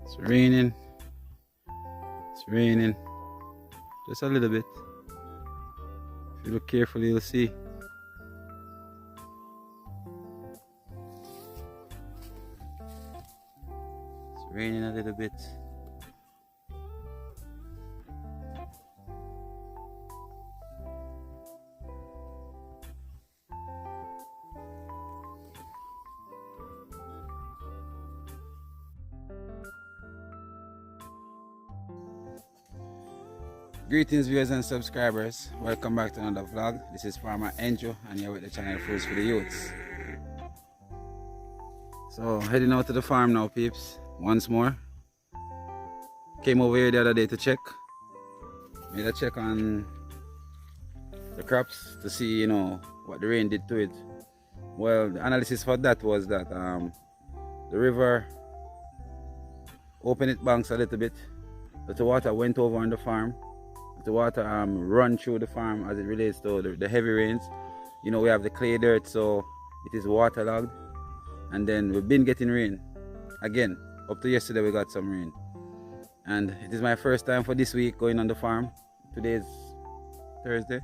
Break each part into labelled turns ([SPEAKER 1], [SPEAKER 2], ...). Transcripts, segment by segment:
[SPEAKER 1] It's raining. It's raining. Just a little bit. If you look carefully, you'll see. It's raining a little bit. Greetings viewers and subscribers, welcome back to another vlog. This is Farmer Andrew and you're with the channel Fruitsfidiyutes. So heading out to the farm now peeps, once more. Came over here the other day to check. Made a check on the crops to see what the rain did to it. Well, the analysis for that was that the river opened its banks a little bit, but the water went over on the farm. The water run through the farm as it relates to the heavy rains. We have the clay dirt, so it is waterlogged. And then we've been getting rain again. Up to yesterday we got some rain, and it is my first time for this week going on the farm. Today is Thursday.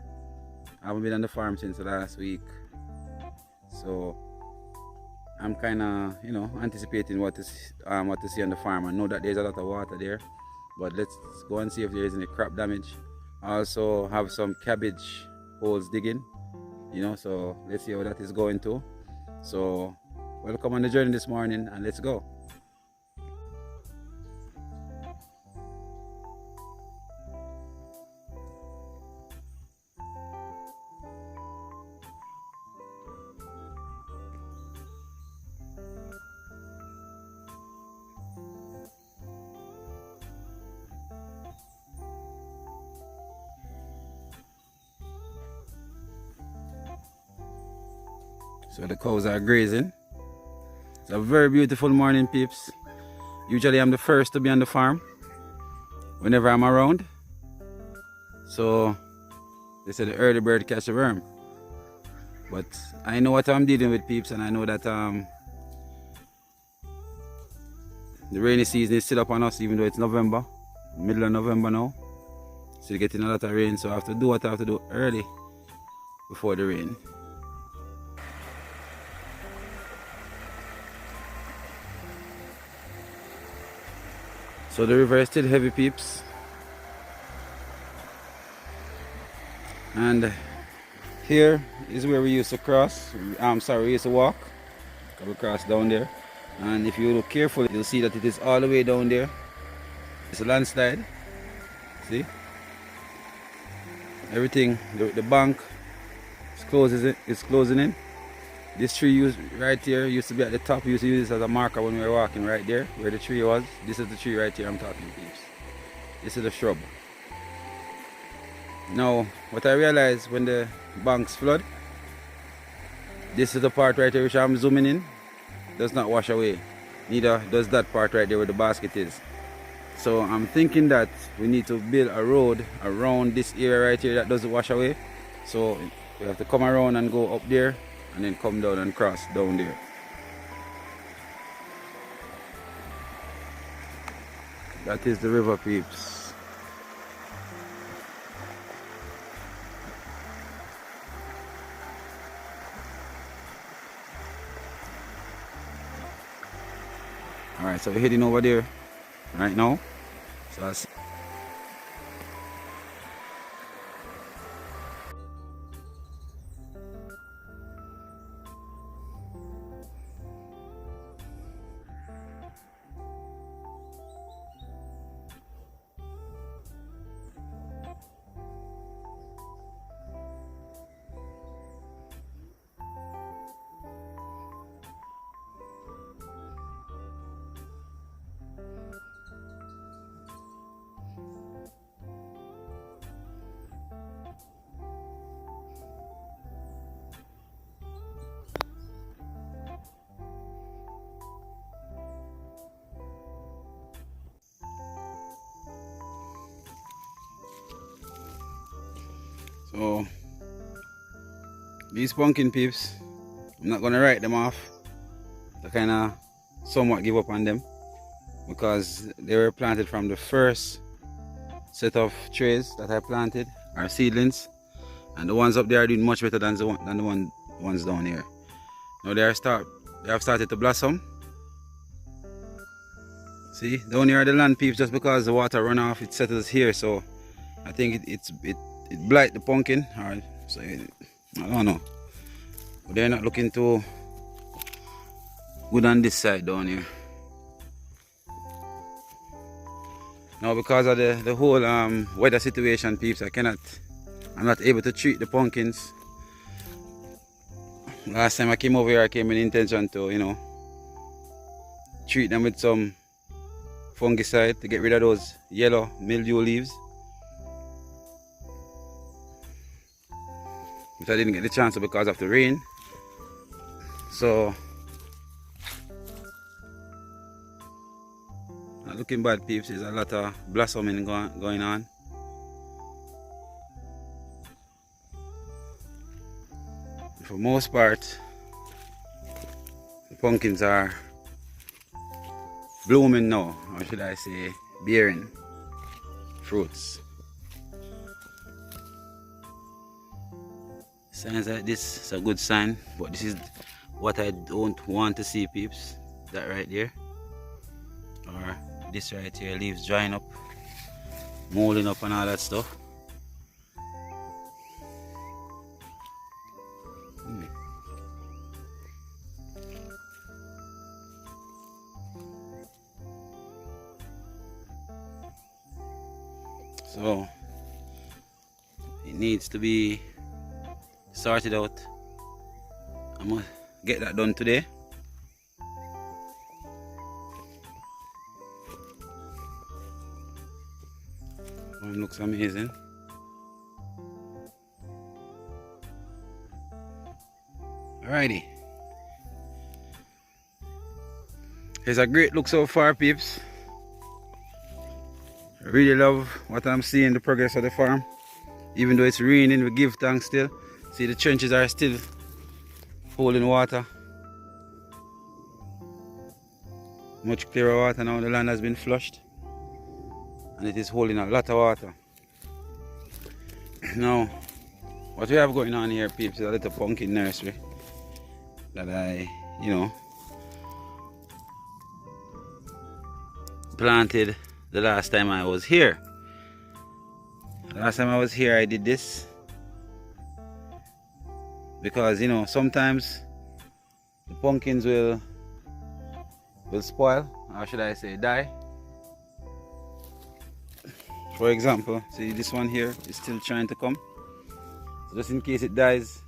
[SPEAKER 1] I haven't been on the farm since last week, so I'm kind of anticipating what to see on the farm. I know that there's a lot of water there, but let's go and see if there is any crop damage. I also have some cabbage holes digging, so let's see how that is going too. So welcome on the journey this morning and let's go. So the cows are grazing. It's a very beautiful morning peeps. Usually I'm the first to be on the farm whenever I'm around. So they say the early bird catch the worm. But I know what I'm dealing with peeps, and I know that the rainy season is still upon us, even though it's November, middle of November now. Still getting a lot of rain, so I have to do what I have to do early before the rain. So the river is still heavy peeps, and here is where we used to cross. We used to walk. We cross down there, and if you look carefully, you'll see that it is all the way down there. It's a landslide. See, everything. The bank is closing in. This tree right here used to be at the top. We used to use this as a marker when we were walking right there where the tree was. This is the tree right here I'm talking peeps. This is the shrub. Now what I realized when the banks flood, this is the part right here which I'm zooming in, does not wash away. Neither does that part right there where the basket is. So I'm thinking that we need to build a road around this area right here that doesn't wash away. So we have to come around and go up there and then come down and cross down there. That is the river peeps. Alright, so we're heading over there right now. So that's So these pumpkin peeps, I'm not gonna write them off. I kinda somewhat give up on them. because they were planted from the first set of trays that I planted, are seedlings, and the ones up there are doing much better than the ones down here. Now they have started to blossom. See, down here are the land peeps, just because the water run off, it settles here, so I think it blight the pumpkin, or so I don't know. But they're not looking too good on this side down here. Now because of the whole weather situation, peeps, I'm not able to treat the pumpkins. Last time I came over here, I came with intention to, you know, treat them with some fungicide to get rid of those yellow mildew leaves. But I didn't get the chance because of the rain. So, not looking bad, peeps. There's a lot of blossoming going on. For most part, the pumpkins are blooming now, or should I say bearing fruits. Signs like this is a good sign, but this is what I don't want to see, peeps. That right there, or this right here, leaves drying up, molding up and all that stuff. So it needs to be sorted out. I'm gonna get that done today. One looks amazing. Alrighty. It's a great look so far, peeps. I really love what I'm seeing, the progress of the farm. Even though it's raining, we give thanks still. See, the trenches are still holding water. Much clearer water now. The land has been flushed and it is holding a lot of water. Now, what we have going on here, peeps, is a little pumpkin nursery that I, you know, planted the last time I was here. Last time I was here, I did this because, you know, sometimes the pumpkins will spoil, or should I say die. For example, see, this one here is still trying to come, so just in case it dies,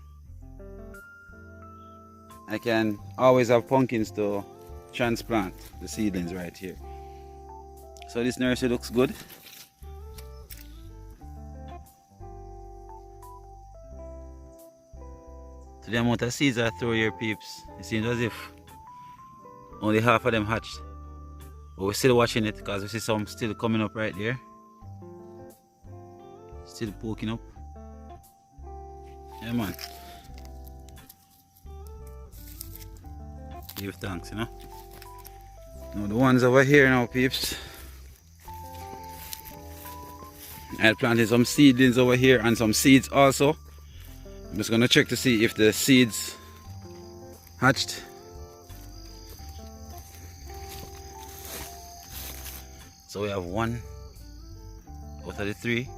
[SPEAKER 1] I can always have pumpkins to transplant the seedlings right here. So this nursery looks good. To the amount of seeds I throw here, peeps, it seems as if only half of them hatched. But we're still watching it because we see some still coming up right there. Still poking up. Yeah, man. Give thanks, you know. Now the ones over here now, peeps, I planted some seedlings over here and some seeds also. I'm just gonna check to see if the seeds hatched. So we have one out of the three.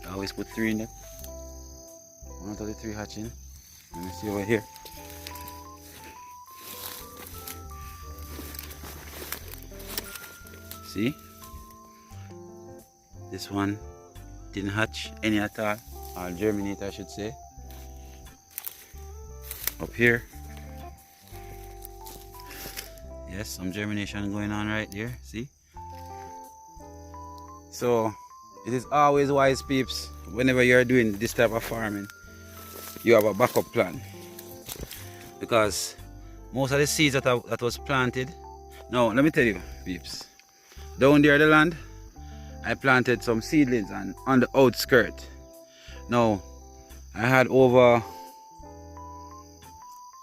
[SPEAKER 1] I always put three in it. One out of the three hatching. Let me see over here. See? This one didn't hatch any at all, or germinate I should say. Up here, yes, some germination going on right there, see? So it is always wise, peeps, whenever you're doing this type of farming, you have a backup plan, because most of the seeds that was planted. Now let me tell you, peeps, down there the land, I planted some seedlings and on the outskirt. Now I had over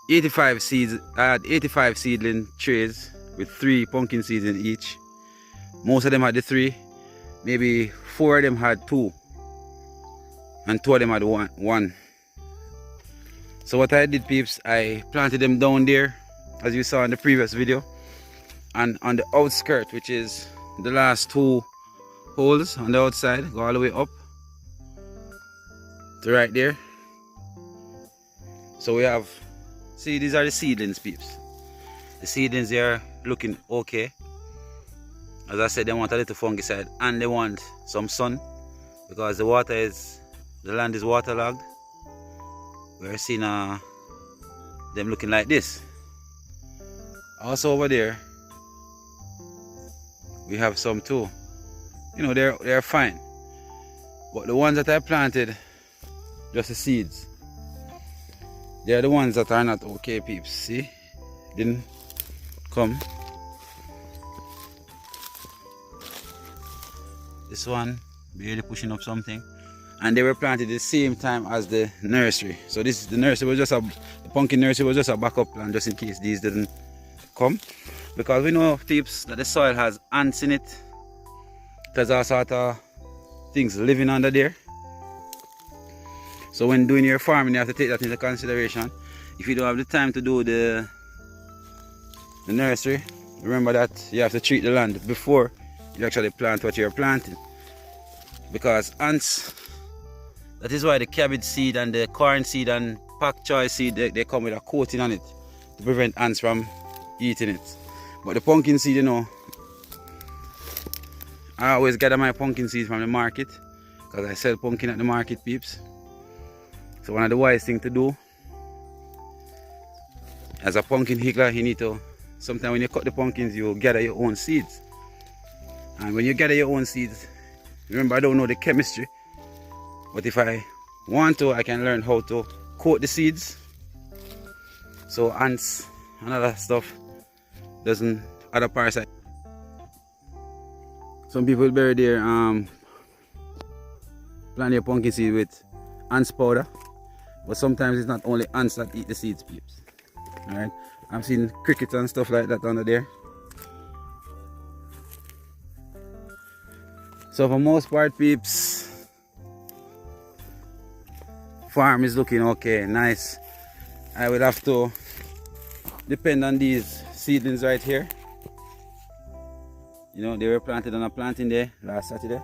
[SPEAKER 1] 85 seeds. I had 85 seedling trays with 3 pumpkin seeds in each. Most of them had the 3. Maybe 4 of them had 2. And 2 of them had one. So what I did, peeps, I planted them down there, as you saw in the previous video. And on the outskirt, which is the last 2 holes on the outside, go all the way up to right there. So we have, see, these are the seedlings, peeps. The seedlings are looking okay. As I said, they want a little fungicide and they want some sun because the land is waterlogged. We're seeing them looking like this. Also over there, we have some too. You know, they're fine. But the ones that I planted, just the seeds, they're the ones that are not okay, peeps. See? Didn't come. This one barely pushing up something. And they were planted the same time as the nursery. So the nursery was just the pumpkin nursery was just a backup plan just in case these didn't come. Because we know, peeps, that the soil has ants in it. There's all sort of things living under there. So when doing your farming, you have to take that into consideration. If you don't have the time to do the nursery, remember that you have to treat the land before you actually plant what you're planting. Because ants, that is why the cabbage seed and the corn seed and pak choy seed, they come with a coating on it to prevent ants from eating it. But the pumpkin seed, you know, I always gather my pumpkin seeds from the market because I sell pumpkin at the market, peeps. So one of the wise things to do as a pumpkin hickler, you need to, sometimes when you cut the pumpkins, you gather your own seeds. And when you gather your own seeds, remember, I don't know the chemistry, but if I want to, I can learn how to coat the seeds so ants and other stuff doesn't, other parasites. Some people bury their plant their pumpkin seed with ants powder, but sometimes it's not only ants that eat the seeds, peeps. Alright, I've seen crickets and stuff like that under there. So for most part, peeps, farm is looking okay, nice. I will have to depend on these seedlings right here. You know, they were planted on a planting day last Saturday.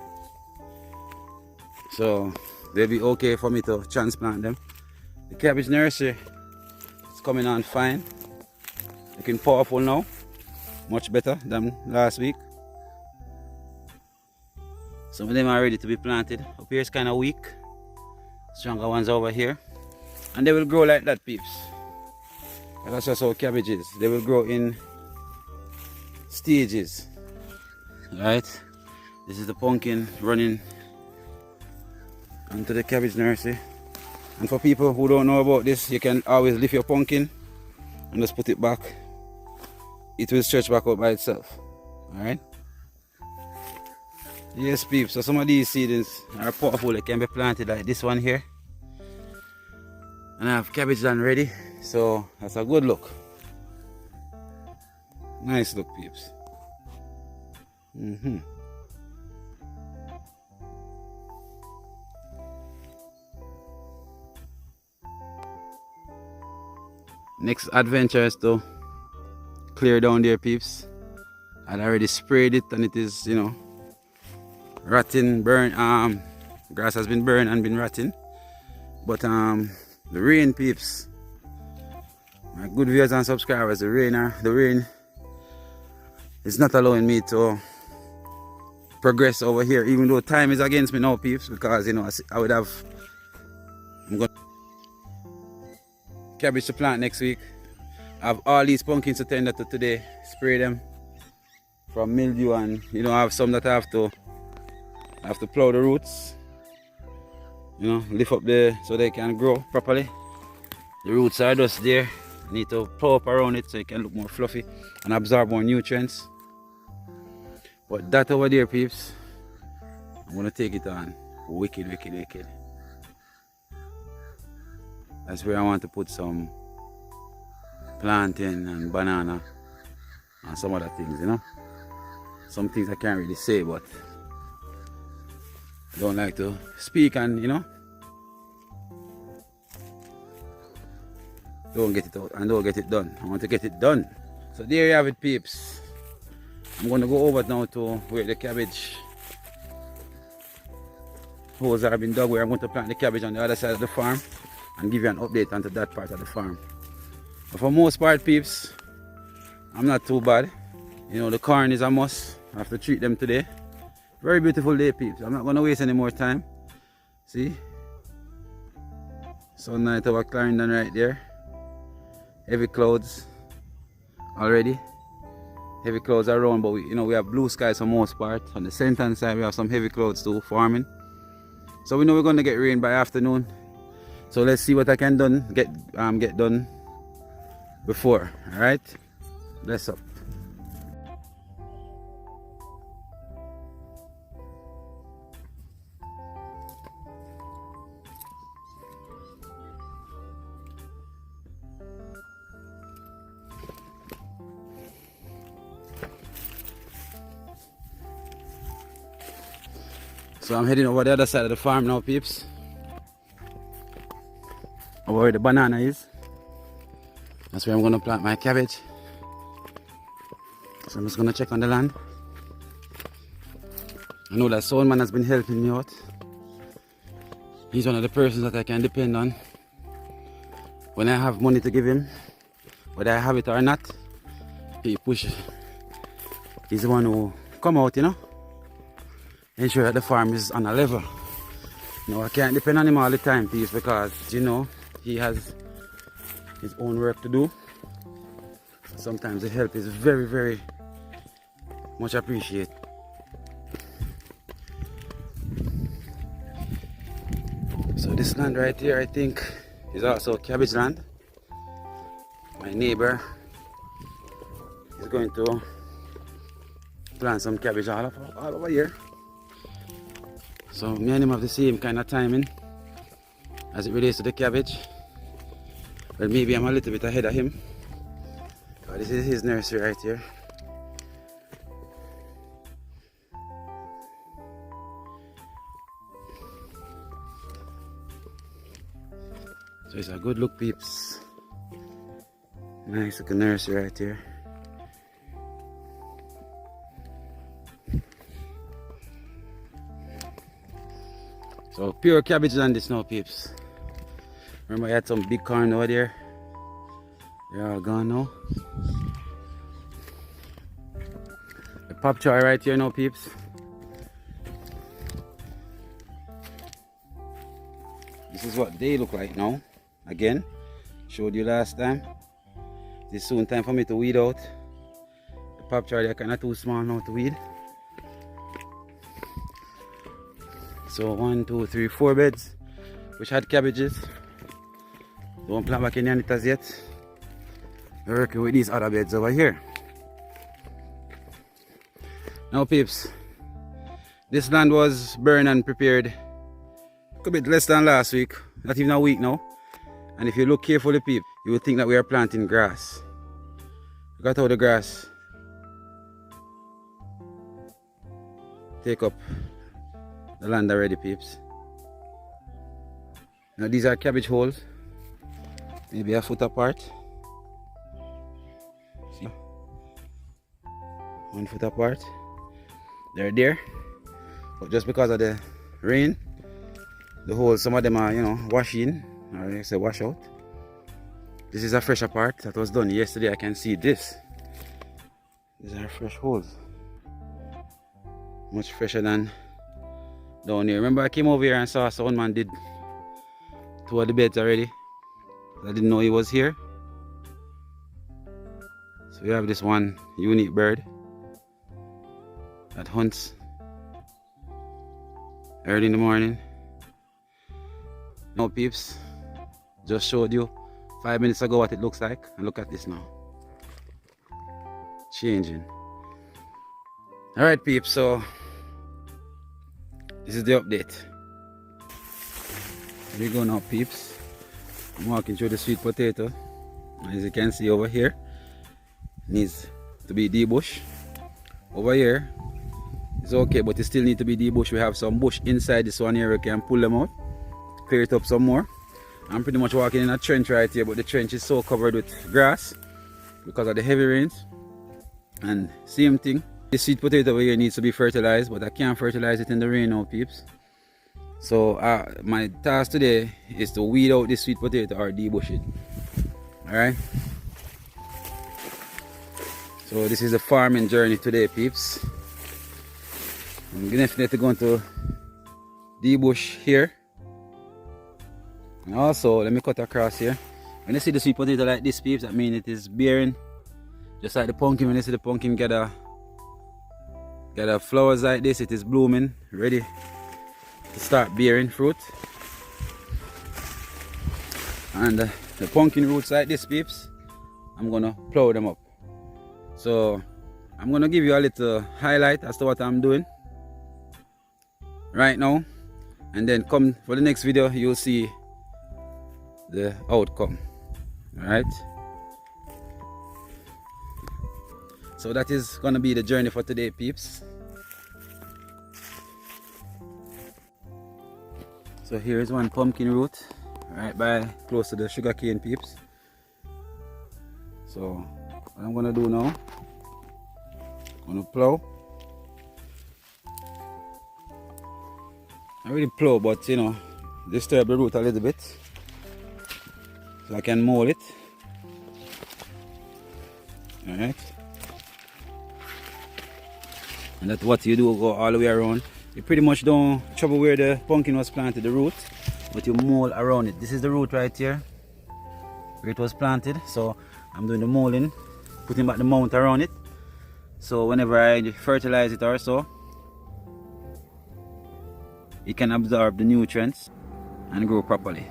[SPEAKER 1] So they'll be okay for me to transplant them. The cabbage nursery is coming on fine. Looking powerful now. Much better than last week. Some of them are ready to be planted. Up here is kind of weak. Stronger ones over here. And they will grow like that, peeps. And that's just how cabbage is. They will grow in stages. Right? This is the pumpkin running onto the cabbage nursery. And for people who don't know about this, you can always lift your pumpkin and just put it back. It will stretch back up by itself. Alright? Yes, peeps. So some of these seedlings are powerful. They can be planted like this one here. And I have cabbage done ready. So that's a good look. Nice look, peeps. Next adventure is to clear down there, peeps. I already sprayed it and it is, you know, rotting, burn. Grass has been burned and been rotting. But the rain, peeps, my good viewers and subscribers, the rain is not allowing me to progress over here, even though time is against me now, peeps, because you know I'm got cabbage to plant next week. I have all these pumpkins to tend to today, spray them from mildew, and you know I have some that I have to plow the roots, you know, lift up so they can grow properly. The roots are just there. I need to plow up around it so it can look more fluffy and absorb more nutrients. But that over there, peeps, I'm gonna take it on wicked. That's where I want to put some plantain and banana and some other things, you know. some things I can't really say, but I don't like to speak and, you know, don't get it out and don't get it done. I want to get it done. So there you have it, peeps. I'm going to go over now to where the cabbage holes have been dug, where I'm going to plant the cabbage on the other side of the farm and give you an update onto that part of the farm. But for most part, peeps, I'm not too bad. You know, the corn is a must. I have to treat them today. Very beautiful day, peeps. I'm not going to waste any more time. See? Sunlight over Clarendon right there. Heavy clouds already. Heavy clouds around, but we have blue skies for most part. On the St.Ann side, we have some heavy clouds too, farming. So we know we're going to get rain by afternoon. So let's see what I can get done before. All right, bless up. So I'm heading over the other side of the farm now, peeps. Over where the banana is. That's where I'm going to plant my cabbage. So I'm just going to check on the land. I know that Soulman has been helping me out. He's one of the persons that I can depend on when I have money to give him, whether I have it or not. He pushes. He's the one who come out, you know, ensure that the farm is on a level. You know, I can't depend on him all the time, please, because, you know, he has his own work to do. Sometimes the help is very, very much appreciated. So this land right here, I think, is also cabbage land. My neighbor is going to plant some cabbage all over here. So me and him have the same kind of timing as it relates to the cabbage. Well, maybe I'm a little bit ahead of him. This is his nursery right here. So it's a good look, peeps. Nice looking nursery right here. So pure cabbage land this now, peeps. Remember I had some big corn over there. They're all gone now. The pop char right here now, peeps. This is what they look like now. Again, showed you last time. It's soon time for me to weed out. The pop char they're kind of too small now to weed. So 1, 2, 3, 4 beds which had cabbages. Don't plant back any anitas yet. We're working with these other beds over here. Now, peeps, this land was burned and prepared a bit less than last week, not even a week now. And if you look carefully, peeps, you will think that we are planting grass. Look at how the grass take up the land already, peeps. Now these are cabbage holes, maybe a foot apart. See? 1 foot apart. They're there, but just because of the rain, the holes, some of them are, you know, washing, or I say wash out. This is a fresher part that was done yesterday. I can see this. These are fresh holes, much fresher than down here. Remember I came over here and saw someone did 2 of the beds already. I didn't know he was here. So we have this one unique bird that hunts early in the morning. Now, peeps, just showed you 5 minutes ago what it looks like, and look at this now. Changing. Alright, peeps, so this is the update. Here we go now, peeps. I'm walking through the sweet potato. As you can see over here, needs to be debushed. Over here, it's okay, but it still need to be debushed. We have some bush inside this one here. We can pull them out, clear it up some more. I'm pretty much walking in a trench right here, but the trench is so covered with grass because of the heavy rains. And same thing, this sweet potato over here needs to be fertilized, but I can't fertilize it in the rain now, peeps. So my task today is to weed out this sweet potato or debush it. Alright, so this is the farming journey today, peeps. I'm definitely going to debush here. And also, let me cut across here. When you see the sweet potato like this, peeps, that means it is bearing. Just like the pumpkin, when you see the pumpkin get a flowers like this, it is blooming, ready to start bearing fruit. And the pumpkin roots like this, peeps, I'm gonna plow them up. So I'm gonna give you a little highlight as to what I'm doing right now, and then come for the next video, you'll see the outcome. All right, so that is gonna be the journey for today, peeps. So here's one pumpkin root right by close to the sugar cane, peeps. So what I'm gonna do now, I'm gonna plow. I really plow, but you know, disturb the root a little bit so I can mold it. Alright, and that's what you do, go all the way around. You pretty much don't trouble where the pumpkin was planted, the root, but you mold around it. This is the root right here where it was planted, so I'm doing the molding, putting back the mount around it, so whenever I fertilize it or so, it can absorb the nutrients and grow properly.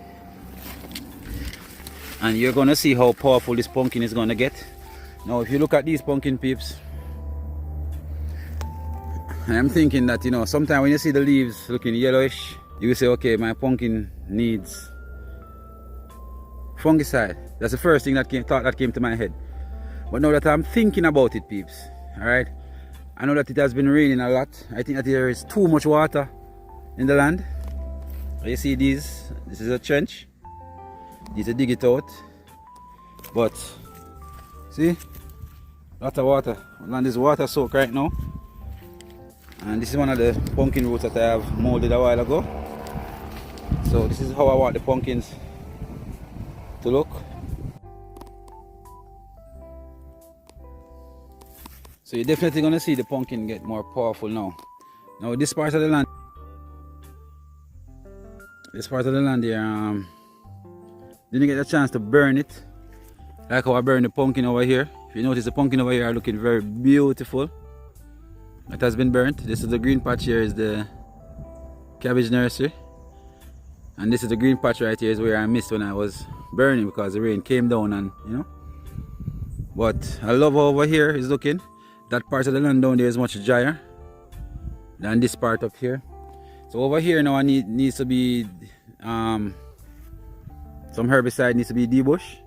[SPEAKER 1] And you're gonna see how powerful this pumpkin is gonna get. Now if you look at these pumpkin, peeps, I'm thinking that, you know, sometimes when you see the leaves looking yellowish, you will say, okay, my pumpkin needs fungicide. That's the first thing that came to my head. But now that I'm thinking about it, peeps, alright, I know that it has been raining a lot. I think that there is too much water in the land. You see this is a trench. Need to dig it out. But see, lot of water. Land is water soaked right now. And this is one of the pumpkin roots that I have molded a while ago. So this is how I want the pumpkins to look. So you're definitely gonna see the pumpkin get more powerful now. Now this part of the land here, didn't get a chance to burn it like how I burned the pumpkin over here. If you notice, the pumpkin over here are looking very beautiful. It has been burnt. This is the green patch here, is the cabbage nursery, and this is the green patch right here is where I missed when I was burning because the rain came down, and you know. But I love how over here is looking. That part of the land down there is much drier than this part up here. So over here now I needs to be some herbicide needs to be debushed.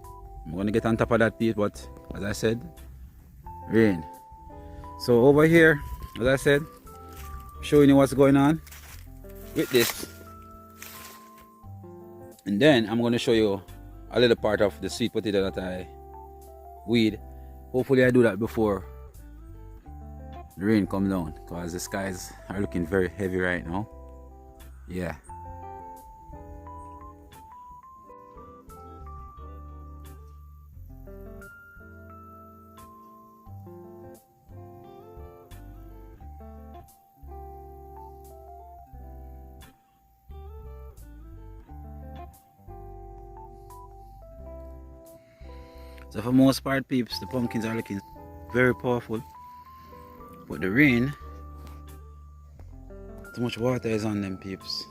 [SPEAKER 1] I'm gonna get on top of that piece, but as I said, rain. So over here, as I said, showing you what's going on with this, and then I'm going to show you a little part of the sweet potato that I weed. Hopefully I do that before the rain comes down, because the skies are looking very heavy right now. Yeah. So for most part, peeps, the pumpkins are looking very powerful, but the rain, too much water is on them, peeps.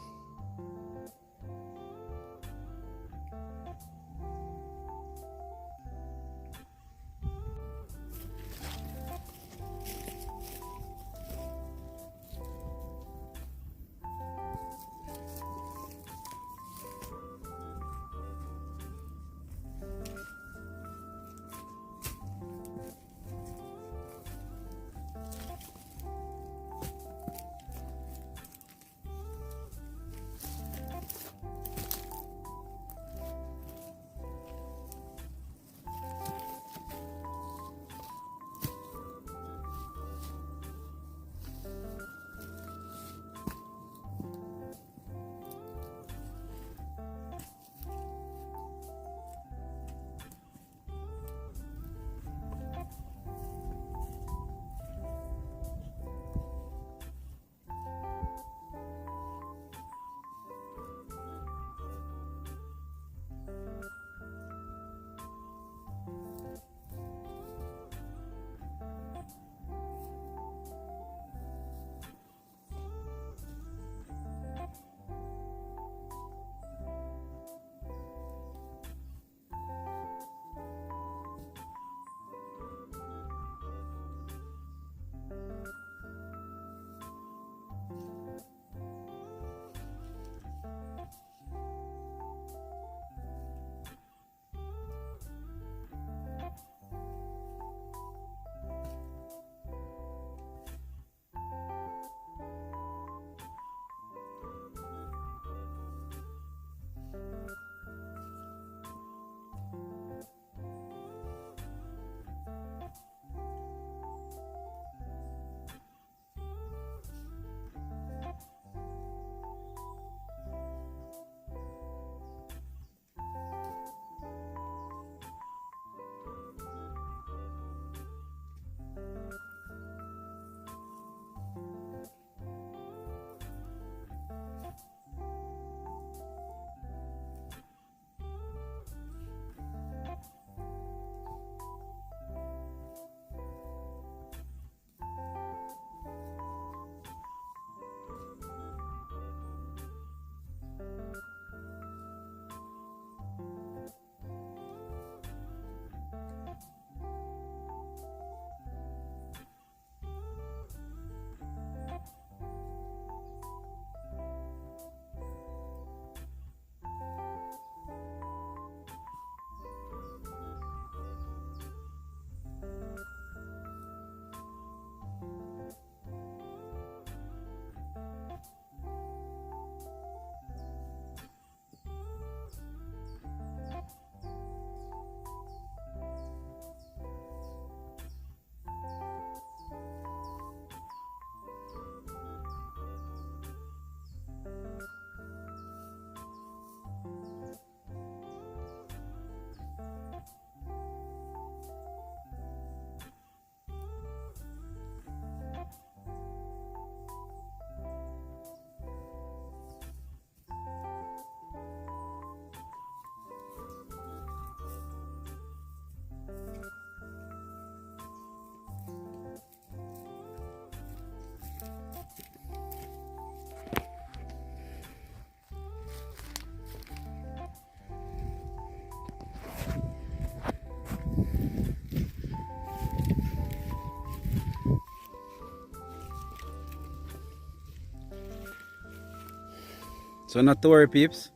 [SPEAKER 1] So not to worry, peeps.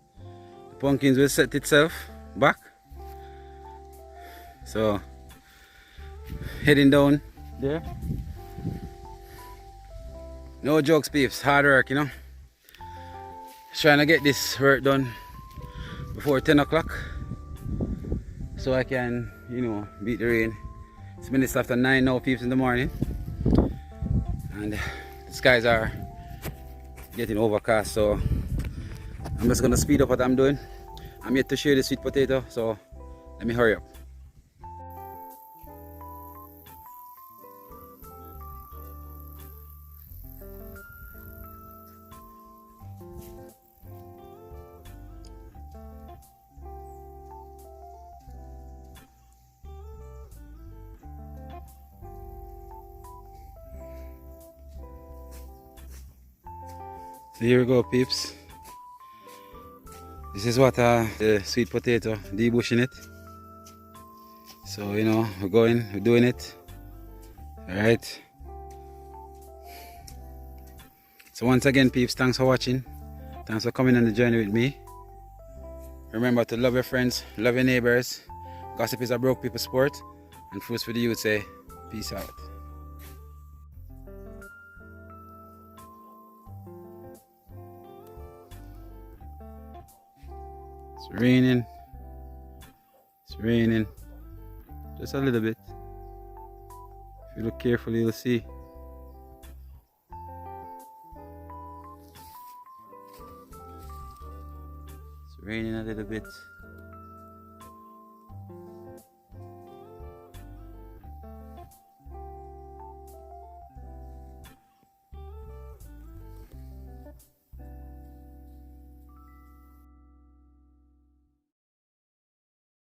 [SPEAKER 1] The pumpkins will set itself back. So heading down there. No jokes, peeps. Hard work, you know. Trying to get this work done before 10 o'clock so I can, you know, beat the rain. It's minutes after 9 now, peeps, in the morning, and the skies are getting overcast, so I'm just gonna speed up what I'm doing. I'm yet to share the sweet potato, so let me hurry up. So here we go, peeps. This is what the sweet potato, debushing it. So, you know, we're doing it. Alright. So once again, peeps, thanks for watching. Thanks for coming on the journey with me. Remember to love your friends, love your neighbors. Gossip is a broke people's sport. And Fruits for the Youth say, peace out. It's raining. It's raining. Just a little bit. If you look carefully, you'll see. It's raining a little bit.